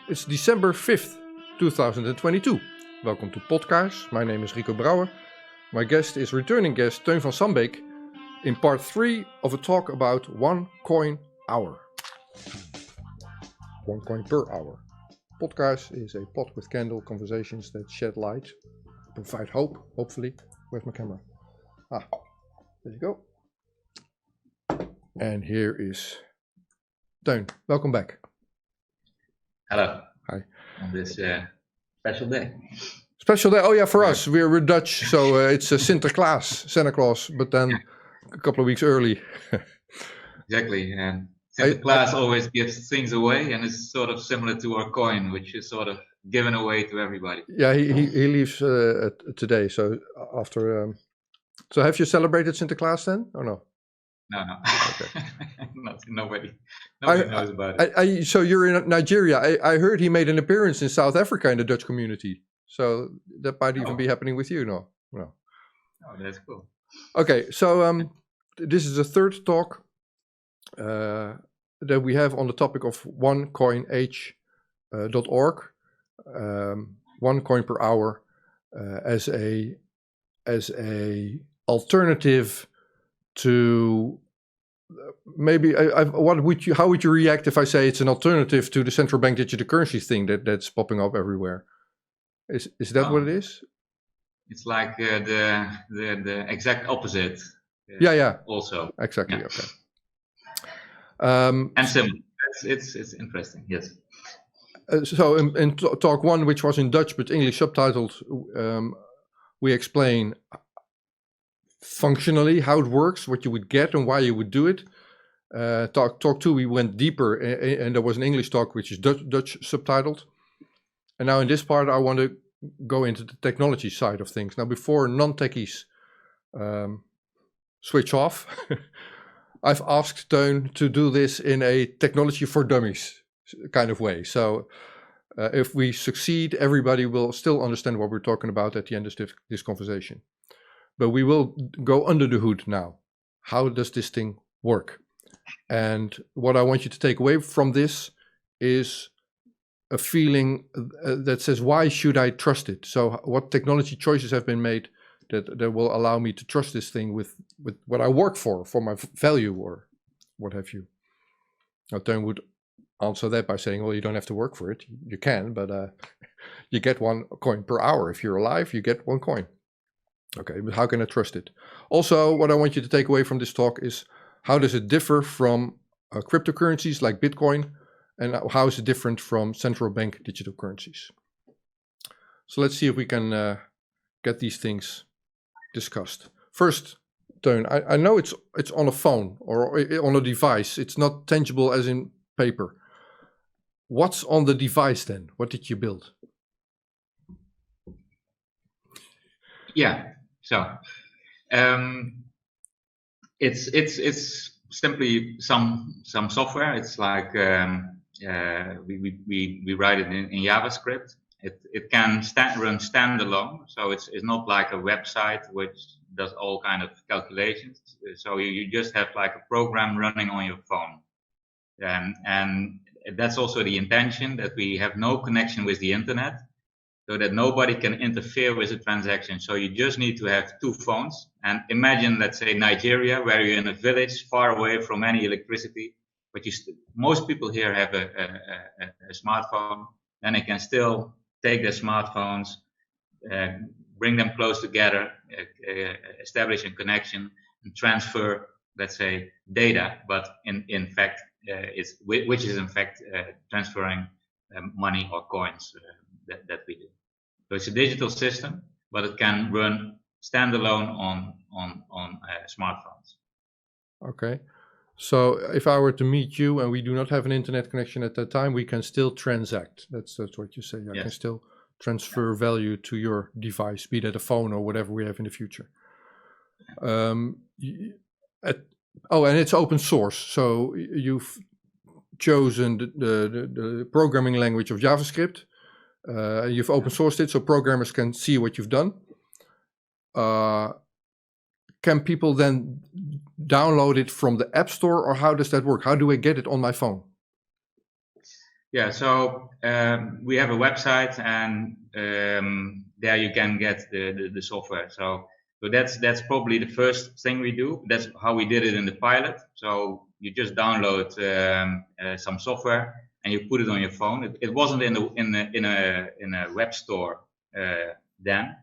It's December 5th, 2022. Welcome to Podcast. My name is Rico Brouwer. My guest is returning guest Teun van Sambeek in part 3 of a talk about 1 coin hour. 1 coin per hour. Podcast is a pot with candle conversations that shed light, provide hope, hopefully. Where's my camera? There you go. And here is Teun. Welcome back. Hello. Hi. On this special day. Special day. Oh yeah, for us, we're Dutch, so it's Sinterklaas, Santa Claus, but then a couple of weeks early. Exactly. And Sinterklaas always gives things away, and it's sort of similar to our coin, which is sort of given away to everybody. Yeah, he leaves today. So after. So have you celebrated Sinterklaas then, or no? No. Okay. Nobody knows about it. So you're in Nigeria. I heard he made an appearance in South Africa in the Dutch community. So that might even be happening with you, no? Oh, that's cool. Okay, so this is the third talk that we have on the topic of onecoinh.org, 1 coin per hour, as a alternative to maybe how would you react if I say it's an alternative to the central bank digital currencies thing that's popping up everywhere? Is that what it is? It's like the exact opposite. Yeah. Also. Exactly. Yeah. Okay. And similar. It's interesting. Yes. So in talk 1, which was in Dutch but English subtitled, we explain functionally how it works, what you would get and why you would do it. Talk 2, we went deeper, and there was an English talk which is Dutch subtitled. And now in this part, I want to go into the technology side of things. Now, before non-techies switch off, I've asked Teun to do this in a technology for dummies kind of way. So if we succeed, everybody will still understand what we're talking about at the end of this conversation. But we will go under the hood now. How does this thing work? And what I want you to take away from this is a feeling that says, why should I trust it? So what technology choices have been made that will allow me to trust this thing with what I work for my value or what have you? Now, Teun would answer that by saying, well, you don't have to work for it. You can, but you get 1 coin per hour. If you're alive, you get 1 coin. Okay, but how can I trust it? Also, what I want you to take away from this talk is, how does it differ from cryptocurrencies like Bitcoin, and how is it different from central bank digital currencies? So let's see if we can get these things discussed. First, Teun, I know it's on a phone or on a device. It's not tangible as in paper. What's on the device then? What did you build? Yeah. So it's simply some software. It's like we write it in JavaScript. It can run standalone, so it's not like a website which does all kind of calculations. So you just have like a program running on your phone, and that's also the intention, that we have no connection with the internet, so that nobody can interfere with the transaction. So you just need to have 2 phones. And imagine, let's say, Nigeria, where you're in a village far away from any electricity, but most people here have a smartphone, and they can still take their smartphones, bring them close together, establish a connection, and transfer, let's say, data. But in fact, which is in fact transferring money or coins that we do. So it's a digital system, but it can run standalone on smartphones. Okay. So if I were to meet you and we do not have an internet connection at that time, we can still transact. That's what you say. I can still transfer value to your device, be that a phone or whatever we have in the future. And it's open source. So you've chosen the programming language of JavaScript. You've open sourced it so programmers can see what you've done. Can people then download it from the App Store, or how does that work? How do I get it on my phone? Yeah, so we have a website, and there you can get the software. So that's probably the first thing we do. That's how we did it in the pilot. So you just download some software and you put it on your phone. It wasn't in a web store then.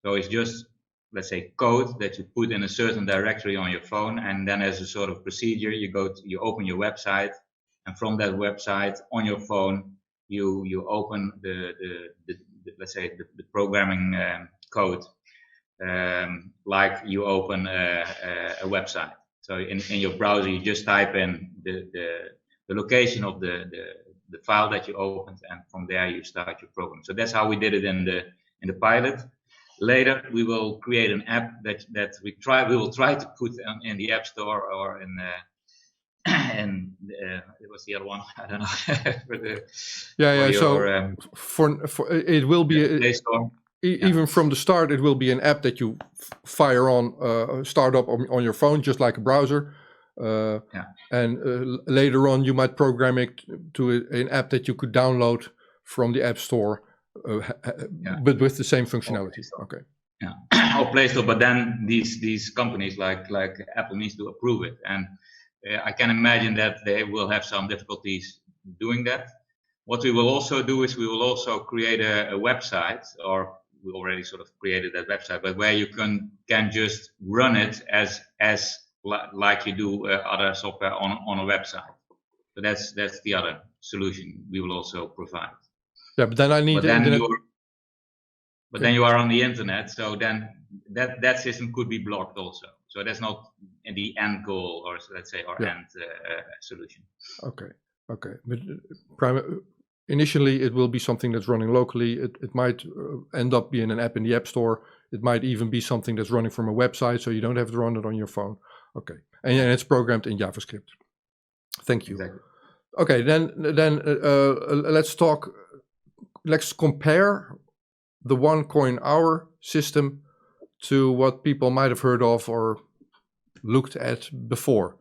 So it's just, let's say, code that you put in a certain directory on your phone, and then as a sort of procedure, you open your website, and from that website on your phone, you open the let's say the programming code, like you open a website. So in your browser, you just type in the location of the file that you opened, and from there you start your program. So that's how we did it in the pilot. Later, we will create an app that we will try to put in the App Store or in and it was the other one. I don't know. For the, Yeah. Your, so for it will be Play Store. Even from the start, it will be an app that you fire on, start up on your phone, just like a browser. And later on, you might program it to an app that you could download from the App Store, but with the same functionality. Okay. Yeah, or Play Store. But then these companies like Apple needs to approve it, and I can imagine that they will have some difficulties doing that. What we will also do is we will also create a website, or we already sort of created that website, but where you can just run it as like you do other software on a website. So that's the other solution we will also provide. Yeah, but then I need the internet. But then you are on the internet, so then that system could be blocked also. So that's not the end goal, or let's say our end solution. Okay. But initially, it will be something that's running locally. It might end up being an app in the App Store. It might even be something that's running from a website, so you don't have to run it on your phone. Okay, and it's programmed in JavaScript. Thank you. Exactly. Okay, then let's compare the OneCoin system to what people might have heard of or looked at before,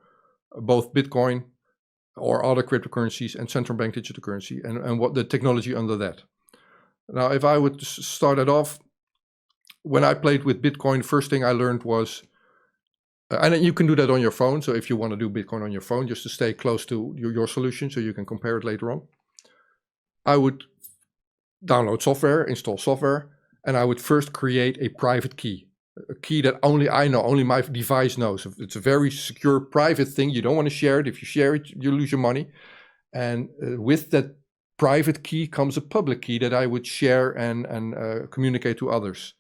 both Bitcoin or other cryptocurrencies and central bank digital currency, and what the technology under that. Now, if I would start it off, when I played with Bitcoin, first thing I learned was, and you can do that on your phone. So if you want to do Bitcoin on your phone, just to stay close to your solution so you can compare it later on, I would download software, install software, and I would first create a private key, a key that only I know, only my device knows. It's a very secure private thing. You don't want to share it. If you share it, you lose your money. And with that private key comes a public key that I would share and communicate to others.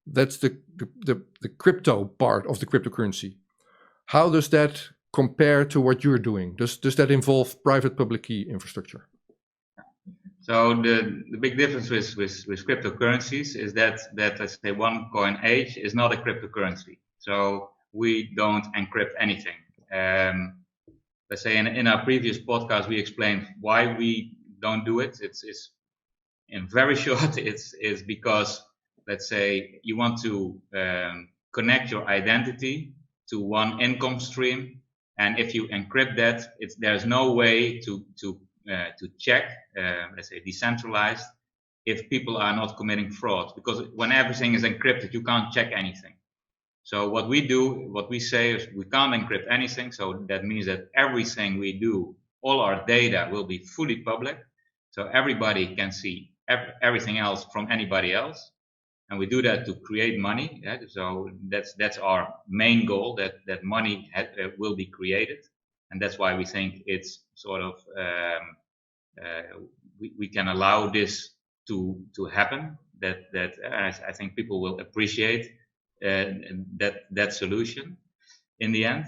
That's the crypto part of the cryptocurrency. How does that compare to what you're doing? Does that involve private public key infrastructure? So the big difference with cryptocurrencies is that let's say OneCoin is not a cryptocurrency. So we don't encrypt anything. Let's say in our previous podcast we explained why we don't do it. It's in very short. It's because, let's say, you want to connect your identity to one income stream, and if you encrypt that, there's no way to check, let's say, decentralized, if people are not committing fraud, because when everything is encrypted, you can't check anything. So what we say is we can't encrypt anything. So that means that everything we do, all our data will be fully public. So everybody can see everything else from anybody else. And we do that to create money. Yeah? So that's our main goal, that money will be created. And that's why we think it's sort of, we can allow this to happen, that I think people will appreciate that solution in the end.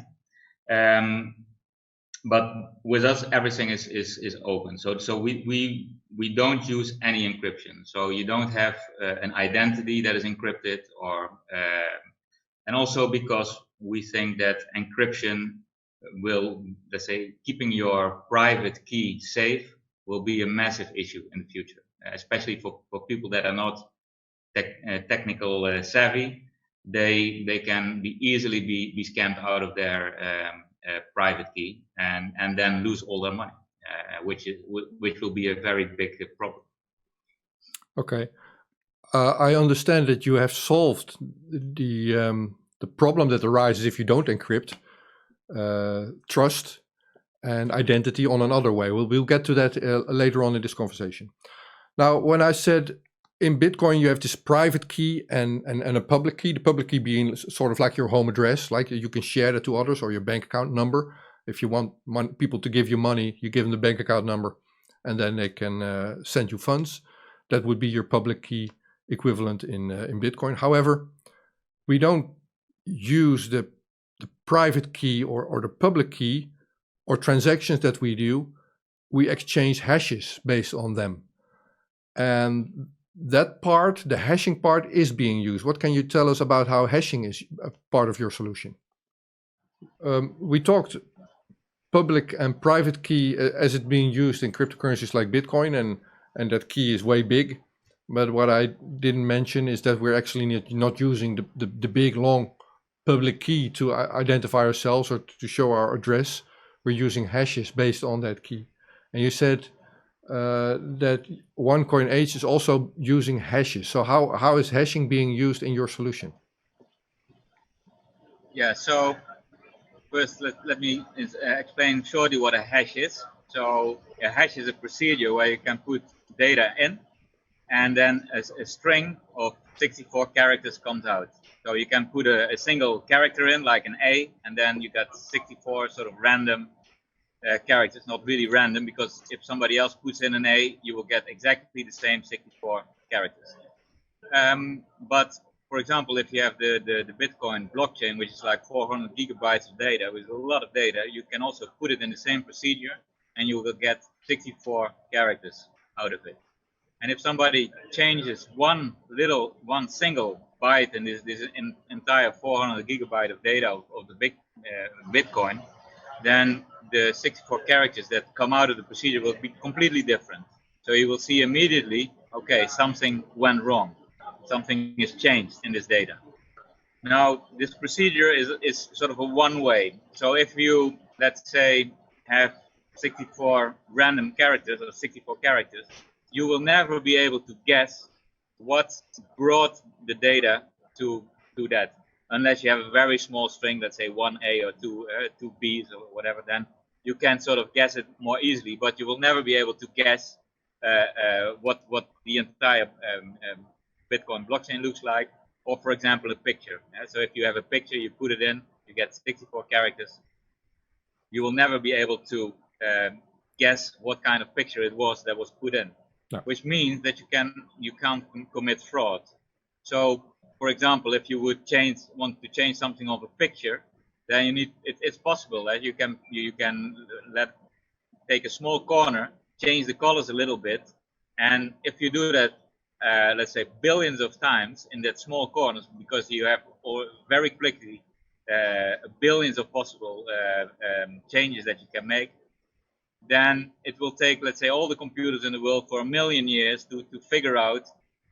But with us, everything is open. So we don't use any encryption. So you don't have an identity that is encrypted, or and also because we think that encryption will, let's say, keeping your private key safe will be a massive issue in the future, especially for people that are not technical savvy. They can easily be scammed out of their private key and then lose all their money. which will be a very big problem. Okay. I understand that you have solved the problem that arises if you don't encrypt trust and identity on another way. We'll get to that later on in this conversation. Now, when I said in Bitcoin you have this private key and a public key, the public key being sort of like your home address, like you can share that to others, or your bank account number. If you want people to give you money, you give them the bank account number, and then they can send you funds. That would be your public key equivalent in Bitcoin. However, we don't use the private key or the public key or transactions that we do. We exchange hashes based on them. And that part, the hashing part, is being used. What can you tell us about how hashing is a part of your solution? We talked public and private key as it being used in cryptocurrencies like Bitcoin, and that key is way big. But what I didn't mention is that we're actually not using the big long public key to identify ourselves or to show our address. We're using hashes based on that key. And you said that OneCoin H is also using hashes. So how is hashing being used in your solution? Yeah, so first let me explain shortly what a hash is. So a hash is a procedure where you can put data in, and then a string of 64 characters comes out. So you can put a single character in, like an A, and then you got 64 sort of random characters. Not really random, because if somebody else puts in an A, you will get exactly the same 64 characters. But for example, if you have the Bitcoin blockchain, which is like 400 gigabytes of data, with a lot of data, you can also put it in the same procedure, and you will get 64 characters out of it. And if somebody changes one single byte in this entire 400 gigabyte of data of the big Bitcoin, then the 64 characters that come out of the procedure will be completely different. So you will see immediately, okay, something went wrong. Something is changed in this data. Now, this procedure is sort of a one-way. So if you, let's say, have 64 random characters or 64 characters, you will never be able to guess what brought the data to that, unless you have a very small string, let's say 1A or 2 B's or whatever. Then you can sort of guess it more easily, but you will never be able to guess what the entire Bitcoin blockchain looks like, or for example, a picture. So if you have a picture, you put it in, you get 64 characters. You will never be able to guess what kind of picture it was that was put in. No. Which means that you can't commit fraud. So, for example, if you would want to change something of a picture, then it's possible that you can take a small corner, change the colors a little bit, and if you do that, let's say billions of times in that small corners, because you have very quickly billions of possible changes that you can make, then it will take, let's say, all the computers in the world for 1 million years to figure out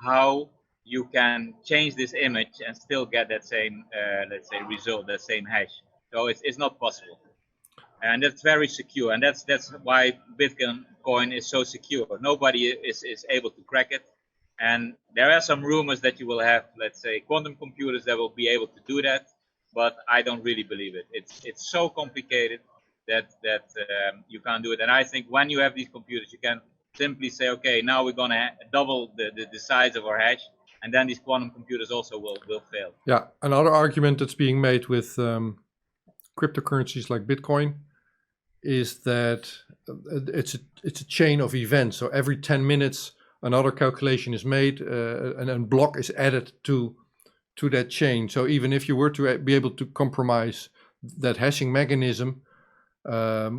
how you can change this image and still get that same, let's say, result, that same hash. So it's not possible. And that's very secure. And that's why Bitcoin is so secure. Nobody is able to crack it. And there are some rumors that you will have, let's say, quantum computers that will be able to do that. But I don't really believe it. It's so complicated that you can't do it. And I think when you have these computers, you can simply say, okay, now we're going to double the size of our hash, and then these quantum computers also will fail. Yeah, another argument that's being made with cryptocurrencies like Bitcoin is that it's a chain of events. So every 10 minutes, another calculation is made, and a block is added to that chain. So even if you were to be able to compromise that hashing mechanism,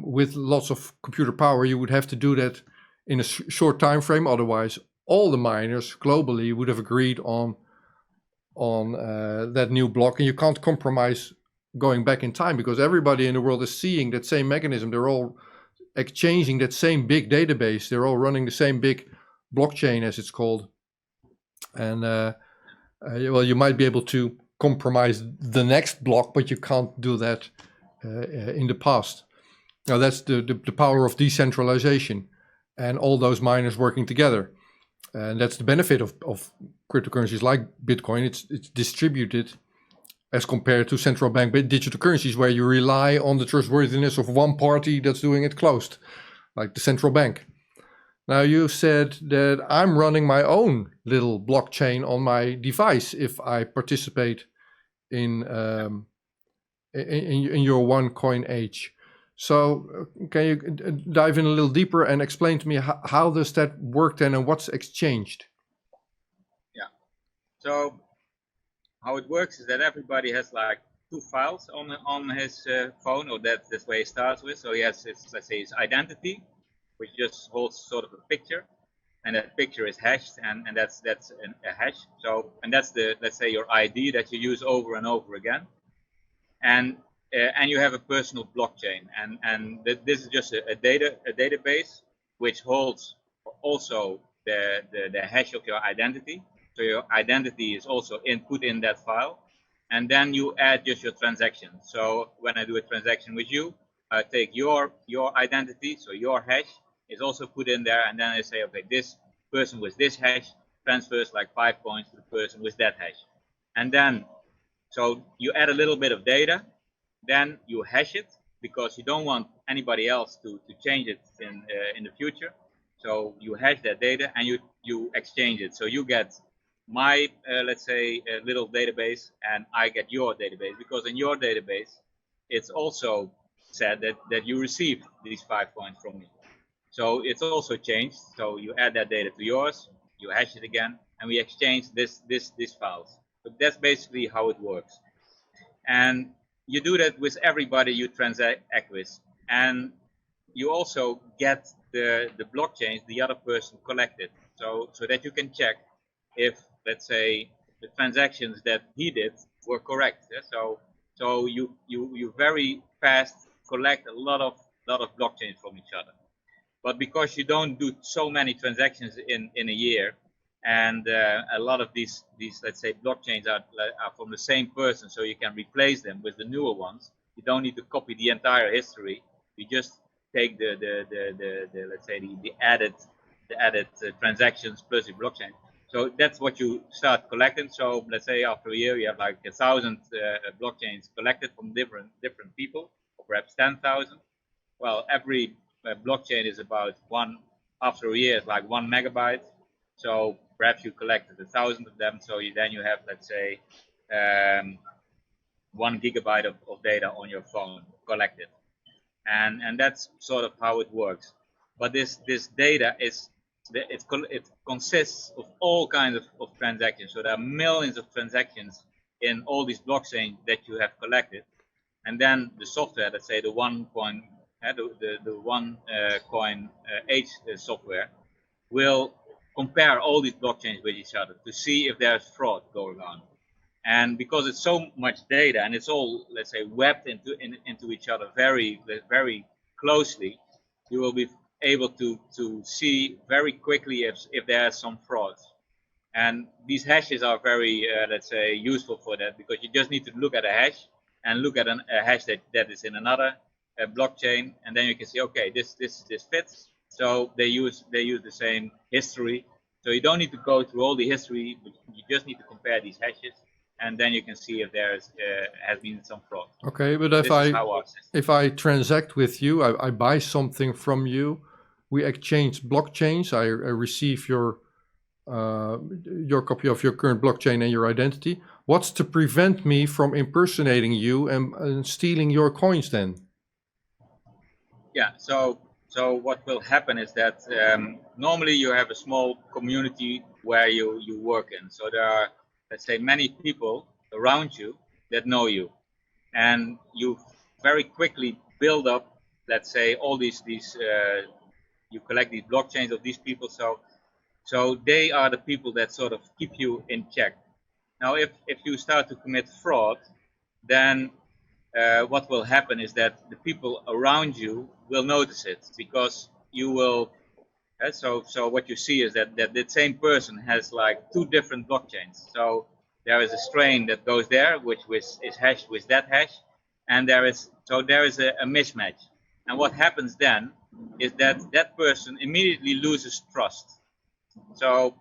with lots of computer power, you would have to do that in a short time frame. Otherwise, all the miners globally would have agreed on that new block, and you can't compromise going back in time, because everybody in the world is seeing that same mechanism. They're all exchanging that same big database. They're all running the same big blockchain, as it's called. And well, you might be able to compromise the next block, but you can't do that in the past. Now that's the power of decentralization and all those miners working together. And that's the benefit of cryptocurrencies like Bitcoin. It's distributed as compared to central bank digital currencies where you rely on the trustworthiness of one party that's doing it closed, like the central bank. Now you said that I'm running my own little blockchain on my device if I participate in your OneCoin age. So can you dive in a little deeper and explain to me how does that work then and what's exchanged? Yeah. So how it works is that everybody has like 2 files on his phone, or that's the way he starts with. So he has his, let's say, his identity, which just holds sort of a picture, and that picture is hashed, and that's a hash. So, and that's the, let's say, your ID that you use over and over again, and you have a personal blockchain, and this is just a database which holds also the hash of your identity. So your identity is also put in that file, and then you add just your transaction. So when I do a transaction with you, I take your identity, so your hash is also put in there, and then I say, okay, this person with this hash transfers like 5 points to the person with that hash. And then, so you add a little bit of data, then you hash it, because you don't want anybody else to change it in the future. So you hash that data and you exchange it. So you get my, let's say, little database, and I get your database, because in your database, it's also said that you receive these 5 points from me. So it's also changed. So you add that data to yours, you hash it again, and we exchange these files. So that's basically how it works. And you do that with everybody you transact with. And you also get the blockchains the other person collected. So that you can check if, let's say, the transactions that he did were correct. Yeah? So you very fast collect a lot of blockchains from each other. But because you don't do so many transactions in a year, and a lot of these let's say blockchains are from the same person, so you can replace them with the newer ones. You don't need to copy the entire history. You just take the let's say the added transactions plus the blockchain. So that's what you start collecting. So let's say after a year you have like 1,000 blockchains collected from different people, or perhaps 10,000. Well, every blockchain is about after a year, it's like 1 megabyte. So perhaps you collected 1,000 of them. So then you have, let's say, 1 gigabyte of data on your phone collected. And that's sort of how it works. But this data it consists of all kinds of transactions. So there are millions of transactions in all these blockchains that you have collected. And then the software, let's say the OneCoin, the OneCoin H software, will compare all these blockchains with each other to see if there's fraud going on. And because it's so much data and it's all, let's say, webbed into each other very closely, you will be able to see very quickly if there's some fraud. And these hashes are very, let's say, useful for that, because you just need to look at a hash and look at a hash that is in another blockchain, and then you can see, okay, this fits. So they use the same history. So you don't need to go through all the history, but you just need to compare these hashes, and then you can see if there has been some fraud. Okay, but if I transact with you, I buy something from you, we exchange blockchains. I receive your copy of your current blockchain and your identity. What's to prevent me from impersonating you and stealing your coins then? Yeah, so what will happen is that normally you have a small community where you work in. So there are, let's say, many people around you that know you, and you very quickly build up, let's say, all these you collect these blockchains of these people. So they are the people that sort of keep you in check. Now, if you start to commit fraud, then what will happen is that the people around you will notice it, because you will. So what you see is that the same person has like 2 different blockchains. So there is a strain that goes there, which is hashed with that hash, and there is a mismatch. And what happens then is that that person immediately loses trust. So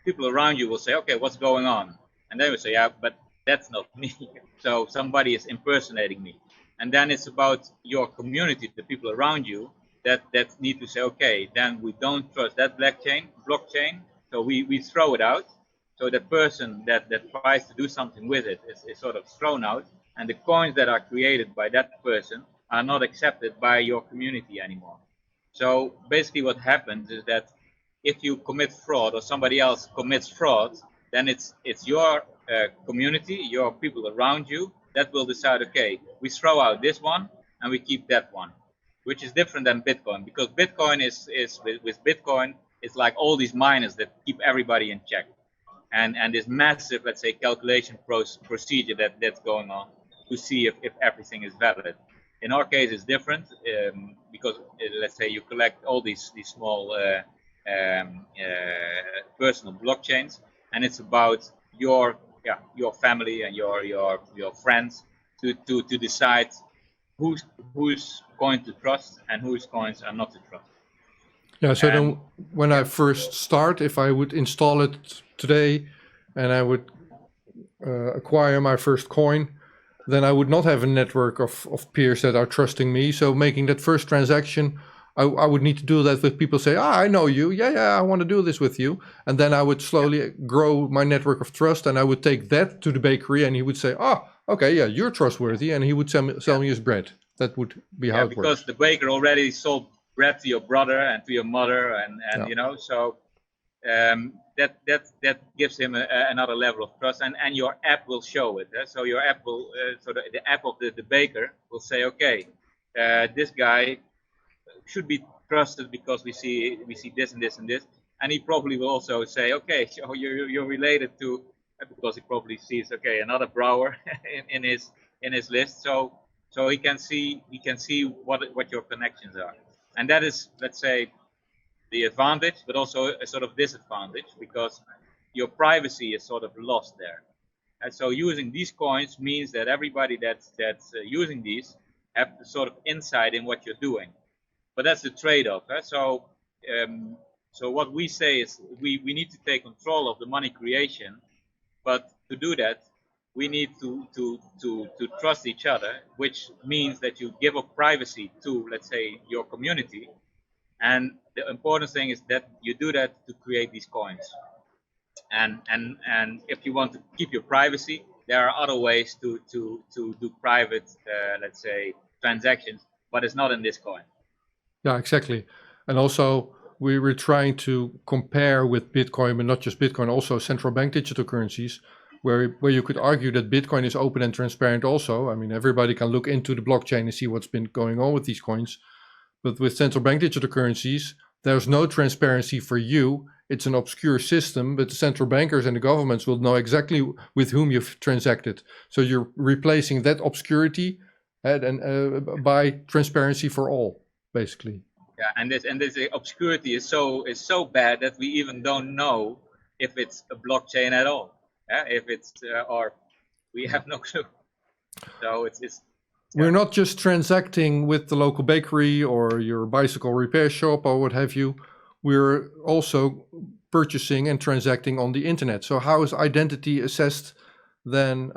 people around you will say, okay, what's going on? And they will say, yeah, but that's not me. So somebody is impersonating me. And then it's about your community, the people around you, that need to say, okay, then we don't trust that blockchain. So we throw it out. So the person that tries to do something with it is sort of thrown out. And the coins that are created by that person are not accepted by your community anymore. So basically what happens is that if you commit fraud or somebody else commits fraud, then it's your community, your people around you that will decide, okay, we throw out this one and we keep that one, which is different than Bitcoin, because Bitcoin is with Bitcoin, it's like all these miners that keep everybody in check. And this massive, let's say, calculation procedure that's going on to see if everything is valid. In our case, it's different because let's say you collect all these small personal blockchains, and it's about your family and your friends to decide whose coin to trust and whose coins are not to trust. Yeah, so then when I first start, if I would install it today and I would acquire my first coin, then I would not have a network of peers that are trusting me. So making that first transaction, I would need to do that with people say, I know you. Yeah, I want to do this with you. And then I would slowly grow my network of trust, and I would take that to the bakery and he would say, okay, yeah, you're trustworthy. And he would sell me his bread. That would be how it works. Because the baker already sold bread to your brother and to your mother, and you know, so that gives him another level of trust, and your app will show it. So your app will, so the app of the baker will say, okay, this guy should be trusted because we see this and this and this, and he probably will also say, okay, so you're related to, because he probably sees, okay, another Brouwer in his list, so he can see what your connections are. And that is, let's say, the advantage, but also a sort of disadvantage, because your privacy is sort of lost there. And so using these coins means that everybody that's using these have the sort of insight in what you're doing. But that's the trade-off. So what we say is we need to take control of the money creation, but to do that, we need to trust each other, which means that you give up privacy to, let's say, your community. And the important thing is that you do that to create these coins. And if you want to keep your privacy, there are other ways to do private, let's say, transactions, but it's not in this coin. Yeah, exactly. And also we were trying to compare with Bitcoin, but not just Bitcoin, also central bank digital currencies, where you could argue that Bitcoin is open and transparent also. I mean, everybody can look into the blockchain and see what's been going on with these coins. But with central bank digital currencies, there's no transparency for you. It's an obscure system, but the central bankers and the governments will know exactly with whom you've transacted. So you're replacing that obscurity by transparency for all, basically. Yeah, and this obscurity is so bad that we even don't know if it's a blockchain at all. If it's or we have no clue. So it's We're not just transacting with the local bakery or your bicycle repair shop or what have you. We're also purchasing and transacting on the internet. So how is identity assessed then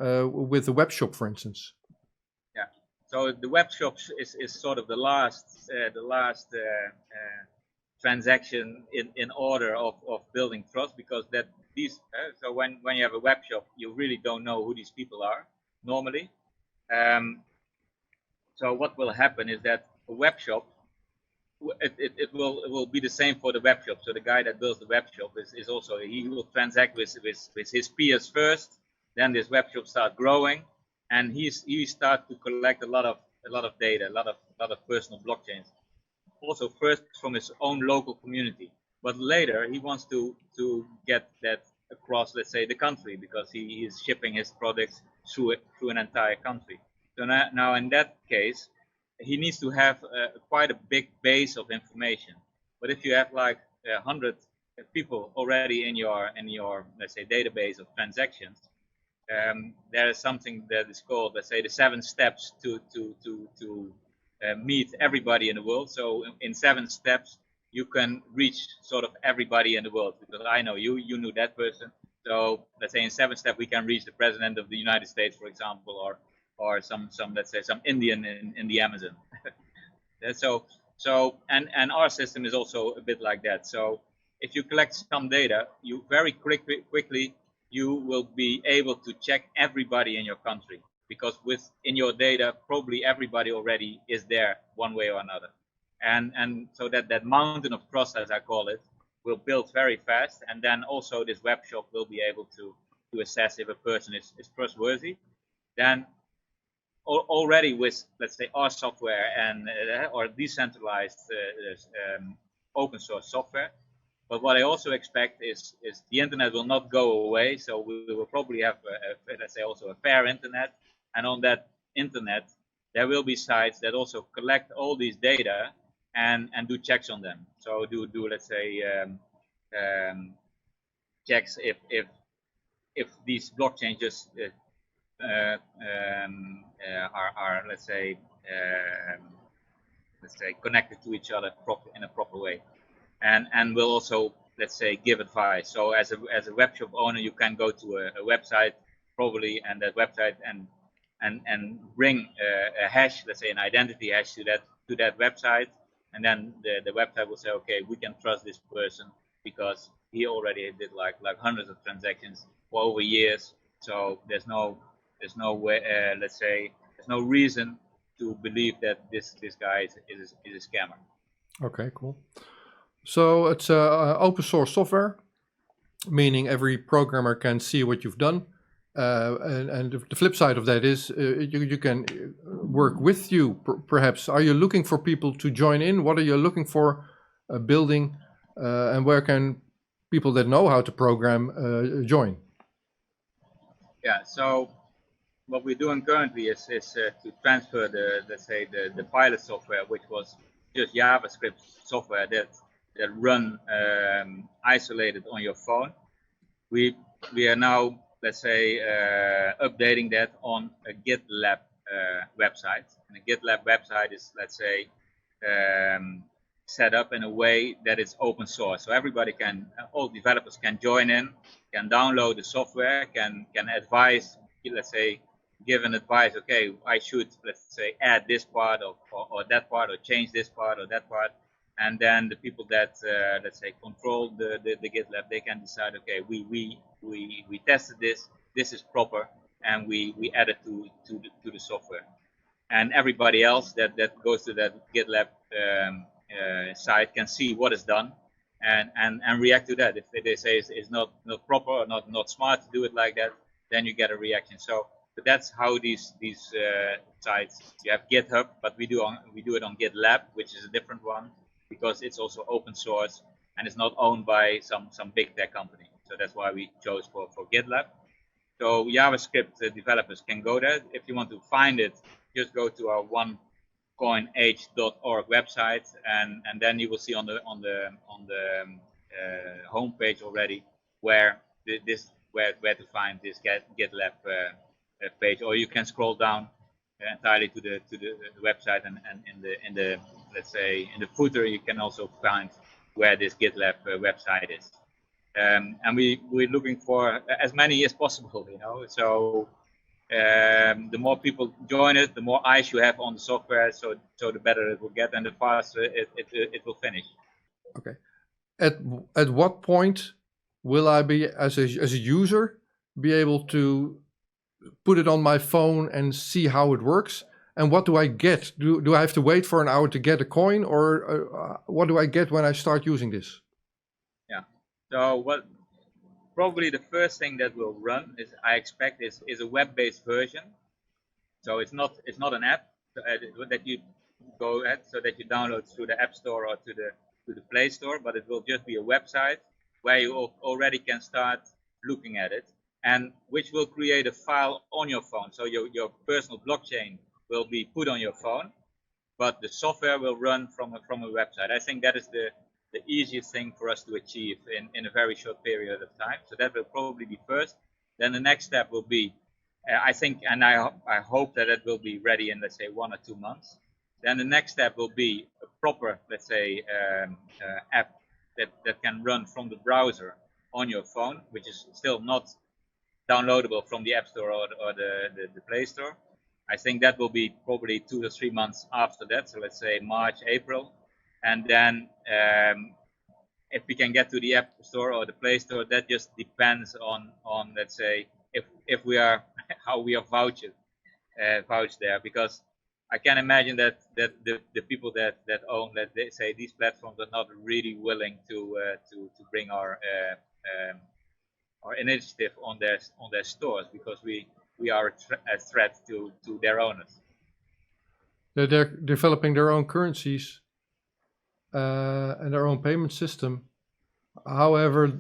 with the web shop, for instance? Yeah. So the web shop is sort of the last transaction in order of building trust, because that these so when you have a web shop, you really don't know who these people are normally. So what will happen is that a web shop, it will be the same for the web shop. So the guy that builds the web shop is also, he will transact with his peers first. Then this web shop start growing, and he start to collect a lot of data, a lot of personal blockchains. Also first from his own local community, but later he wants to get that across, let's say, the country, because he is shipping his products through an entire country. So now in that case, he needs to have quite a big base of information. But if you have like 100 people already in your let's say database of transactions, there is something that is called, let's say, the 7 steps to meet everybody in the world. So in 7 steps, you can reach sort of everybody in the world, because I know you, you knew that person. So let's say in 7 steps, we can reach the president of the United States, for example, or some let's say some Indian in the Amazon. And our system is also a bit like that. So if you collect some data, you very quickly you will be able to check everybody in your country, because in your data probably everybody already is there one way or another, and so that mountain of trust, as I call it, will build very fast, and then also this web shop will be able to assess if a person is trustworthy. Then already with, let's say, our software and or decentralized open source software. But what I also expect is the internet will not go away, so we will probably have let's say also a fair internet, and on that internet there will be sites that also collect all these data and do checks on them. So do let's say checks if these blockchains just are let's say connected to each other in a proper way, and will also, let's say, give advice. So as a web shop owner, you can go to a website probably, and that website and bring a hash, let's say an identity hash to that website, and then the website will say, okay, we can trust this person because he already did like hundreds of transactions for over years. So there's no way, let's say, there's no reason to believe that this guy is a scammer. Okay, cool. So it's open source software, meaning every programmer can see what you've done. And the flip side of that is you can work with you, perhaps. Are you looking for people to join in? What are you looking for building? And where can people that know how to program join? Yeah, so what we're doing currently is to transfer the pilot software, which was just JavaScript software that run isolated on your phone. We are now, let's say, updating that on a GitLab website. And a GitLab website is, let's say, set up in a way that it's open source. So everybody all developers can join in, can download the software, can advise, let's say, give an advice, okay, I should, let's say, add this part or that part, or change this part or that part. And then the people that, let's say, control the GitLab, they can decide, okay, we tested this is proper, and we add it to the software. And everybody else that goes to that GitLab site can see what is done and react to that. If they say it's not proper or not smart to do it like that, then you get a reaction. So, but that's how these sites. You have GitHub, but we do it on GitLab, which is a different one, because it's also open source and it's not owned by some big tech company. So that's why we chose for GitLab. So JavaScript developers can go there. If you want to find it, just go to our onecoinage.org website, and then you will see on the homepage already where to find this GitLab page, or you can scroll down entirely to the website, and in the let's say in the footer you can also find where this GitLab website is. And we're looking for as many as possible, you know. So the more people join it, the more eyes you have on the software, so the better it will get, and the faster it will finish. Okay. At what point will I be, as a user, be able to put it on my phone and see how it works? And what do I get? Do I have to wait for an hour to get a coin, or what do I get when I start using this? Yeah. So probably the first thing that will run I expect is a web-based version. So it's not an app that you go at, so that you download through the App Store or to the Play Store, but it will just be a website where you already can start looking at it, and which will create a file on your phone. So your personal blockchain will be put on your phone, but the software will run from a website. I think that is the easiest thing for us to achieve in a very short period of time. So that will probably be first. Then the next step will be, I think, and I hope that it will be ready in, let's say, 1 or 2 months, Then the next step will be a proper, let's say, app that can run from the browser on your phone, which is still not downloadable from the App Store or the Play Store. I think that will be probably 2 to 3 months after that. So let's say March, April. And then if we can get to the App Store or the Play Store, that just depends on let's say, if we are, how we are vouched there. Because I can imagine that the people that own, that they say these platforms are not really willing to bring our initiative on their stores, because we are a threat to their owners. They're developing their own currencies and their own payment system. However,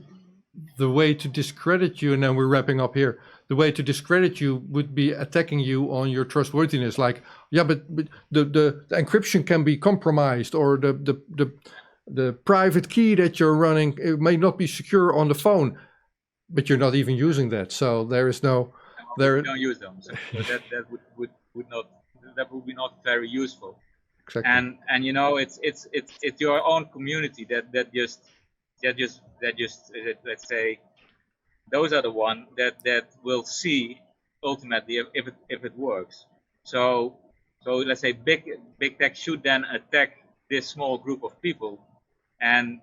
the way to discredit you, and then we're wrapping up here, the way to discredit you would be attacking you on your trustworthiness. Like, yeah, but the encryption can be compromised, or the private key that you're running, it may not be secure on the phone, but you're not even using that. So there is no... We don't use them, so that would be not very useful. Exactly. And you know, it's your own community that just let's say, those are the one that will see ultimately if it works. So let's say big tech should then attack this small group of people, and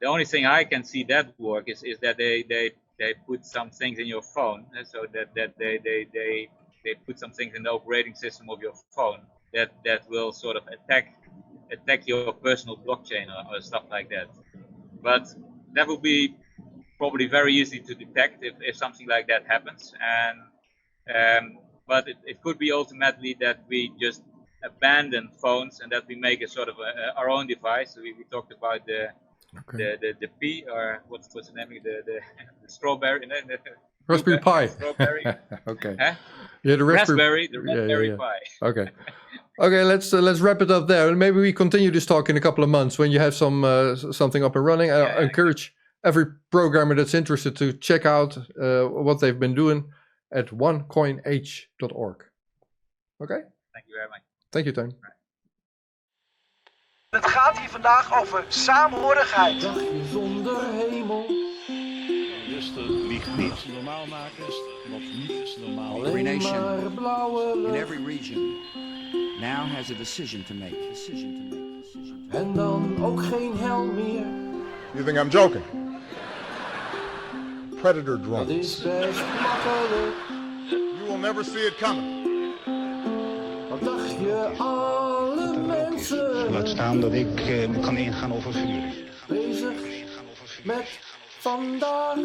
the only thing I can see that work is that they put some things in your phone, so that they put some things in the operating system of your phone that will sort of attack your personal blockchain or stuff like that. But that will be probably very easy to detect if something like that happens. And but it could be ultimately that we just abandon phones and that we make a sort of our own device. So we talked about the P, or what's the name of the strawberry? Raspberry Pi. Strawberry. Okay. Huh? Yeah, the Raspberry yeah. Pi. Okay. Okay, let's wrap it up there, and maybe we continue this talk in a couple of months when you have something up and running. I encourage every programmer that's interested to check out what they've been doing at onecoinh.org. Okay. Thank you very much. Thank you, Teun. Het gaat hier vandaag over saamhorigheid. Dagje zonder hemel. Dus de liegt niet. Normaal maken is nog niet normaal. Alleen Every nation maar blauwe in lucht. every region now has a decision to make. En dan ook geen hel meer. You think I'm joking? Predator Dat drones. is best makkelijk. You will never see it coming. Wat dacht je, alle mensen Laat staan dat ik kan ingaan over vuur. bezig met vandaag.